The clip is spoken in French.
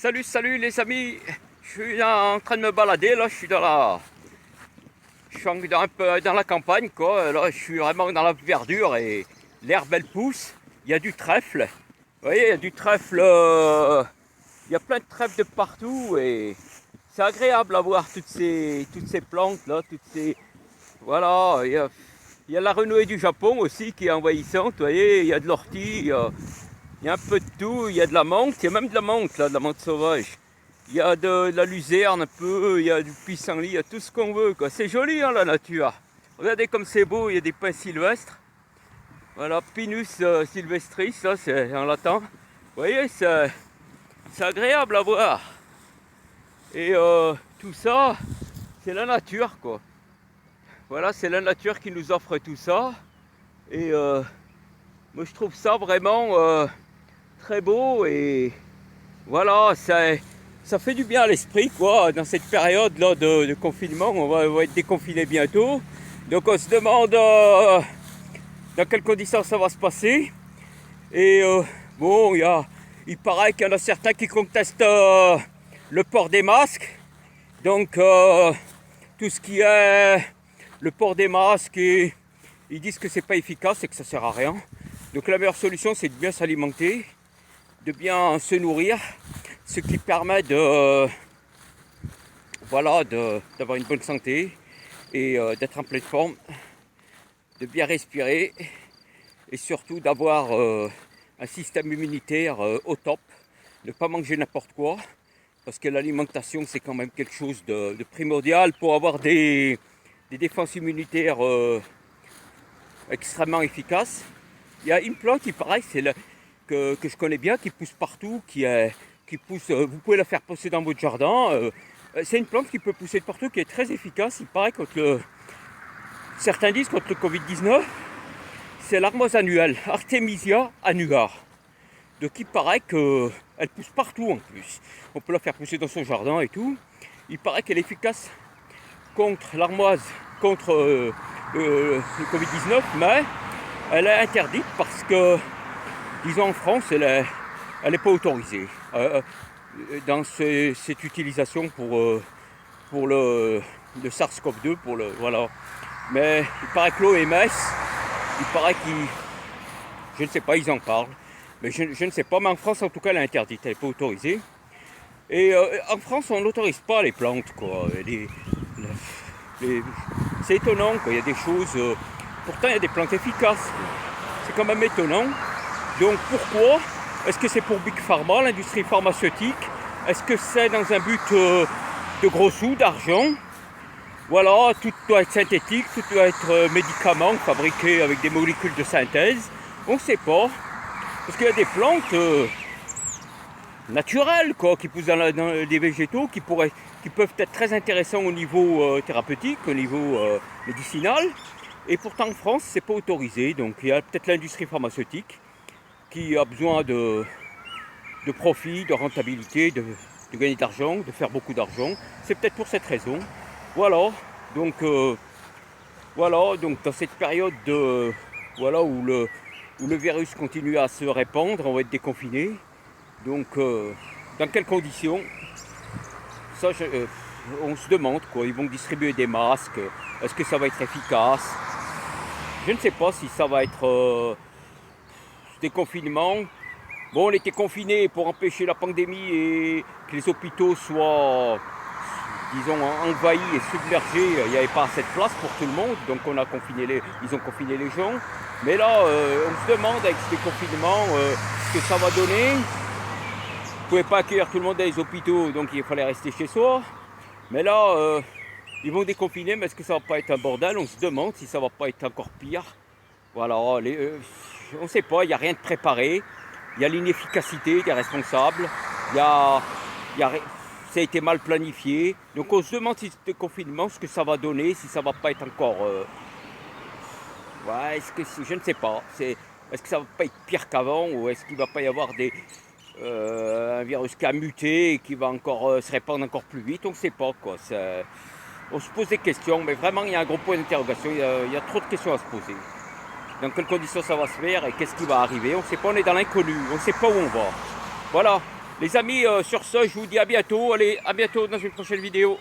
Salut les amis, je suis en train de me balader là, je suis un peu dans la campagne quoi, là je suis vraiment dans la verdure et l'herbe elle pousse, il y a du trèfle, vous voyez il y a du trèfle, il y a plein de trèfle de partout et c'est agréable à voir toutes ces plantes là, voilà, il y a la renouée du Japon aussi qui est envahissante, vous voyez, il y a de l'ortie, il y a un peu de tout, il y a de la menthe, il y a même de la menthe là, de la menthe sauvage. Il y a de la luzerne un peu, il y a du pissenlit, il y a tout ce qu'on veut quoi. C'est joli hein, la nature. Regardez comme c'est beau, il y a des pins sylvestres. Voilà, Pinus sylvestris, ça c'est en latin. Vous voyez, c'est agréable à voir. Et tout ça, c'est la nature quoi. Voilà, c'est la nature qui nous offre tout ça. Et moi je trouve ça vraiment très beau et voilà, ça fait du bien à l'esprit, quoi, dans cette période-là de confinement. On va être déconfiné bientôt. Donc on se demande dans quelles conditions ça va se passer. Et bon, il paraît qu'il y en a certains qui contestent le port des masques. Donc tout ce qui est le port des masques, ils disent que c'est pas efficace et que ça sert à rien. Donc la meilleure solution, c'est de bien s'alimenter, de bien se nourrir, ce qui permet d'avoir une bonne santé et d'être en pleine forme, de bien respirer et surtout d'avoir un système immunitaire au top, ne pas manger n'importe quoi, parce que l'alimentation c'est quand même quelque chose de primordial pour avoir des défenses immunitaires extrêmement efficaces. Il y a une plante qui paraît, que je connais bien, qui pousse partout, qui pousse, vous pouvez la faire pousser dans votre jardin. C'est une plante qui peut pousser de partout, qui est très efficace. Il paraît certains disent contre le Covid-19, c'est l'armoise annuelle, Artemisia annua. Donc il paraît qu'elle pousse partout en plus. On peut la faire pousser dans son jardin et tout. Il paraît qu'elle est efficace contre l'armoise, contre le Covid-19, mais elle est interdite parce que, disons en France, elle n'est pas autorisée dans cette utilisation pour le SARS-CoV-2, voilà. Mais il paraît que l'OMS, je ne sais pas, ils en parlent, mais je ne sais pas, mais en France en tout cas elle est interdite, elle n'est pas autorisée. Et en France on n'autorise pas les plantes, quoi. C'est étonnant, quoi. Il y a des choses, pourtant il y a des plantes efficaces. C'est quand même étonnant. Donc pourquoi? Est-ce que c'est pour Big Pharma, l'industrie pharmaceutique? Est-ce que c'est dans un but de gros sous, d'argent? Voilà, tout doit être synthétique, tout doit être médicament fabriqué avec des molécules de synthèse. On ne sait pas. Parce qu'il y a des plantes naturelles quoi, qui poussent dans des végétaux qui peuvent être très intéressants au niveau thérapeutique, au niveau médicinal. Et pourtant en France, c'est pas autorisé. Donc il y a peut-être l'industrie pharmaceutique qui a besoin de profit, de rentabilité, de gagner de l'argent, de faire beaucoup d'argent. C'est peut-être pour cette raison. Voilà. Donc dans cette période où le virus continue à se répandre, on va être déconfiné. Donc dans quelles conditions? Ça, on se demande quoi. Ils vont distribuer des masques. Est-ce que ça va être efficace? Je ne sais pas si ça va être déconfinement. Bon, on était confinés pour empêcher la pandémie et que les hôpitaux soient, disons, envahis et submergés. Il n'y avait pas assez de place pour tout le monde, donc ils ont confiné les gens. Mais là, on se demande avec ce déconfinement ce que ça va donner. Vous ne pouvez pas accueillir tout le monde dans les hôpitaux, donc il fallait rester chez soi. Mais là, ils vont déconfiner, mais est-ce que ça va pas être un bordel? On se demande si ça va pas être encore pire. Voilà, on ne sait pas, il n'y a rien de préparé. Il y a l'inefficacité des responsables. Ça a été mal planifié. Donc on se demande si ce déconfinement, ce que ça va donner, si ça va pas être encore... Ouais, je ne sais pas. Est-ce que ça va pas être pire qu'avant ou est-ce qu'il va pas y avoir un virus qui a muté et qui va encore se répandre encore plus vite? On ne sait pas quoi. On se pose des questions, mais vraiment il y a un gros point d'interrogation. Il y a trop de questions à se poser. Dans quelles conditions ça va se faire et qu'est-ce qui va arriver? On ne sait pas, on est dans l'inconnu, on ne sait pas où on va. Voilà, Les amis, sur ce, je vous dis à bientôt. Allez, à bientôt dans une prochaine vidéo.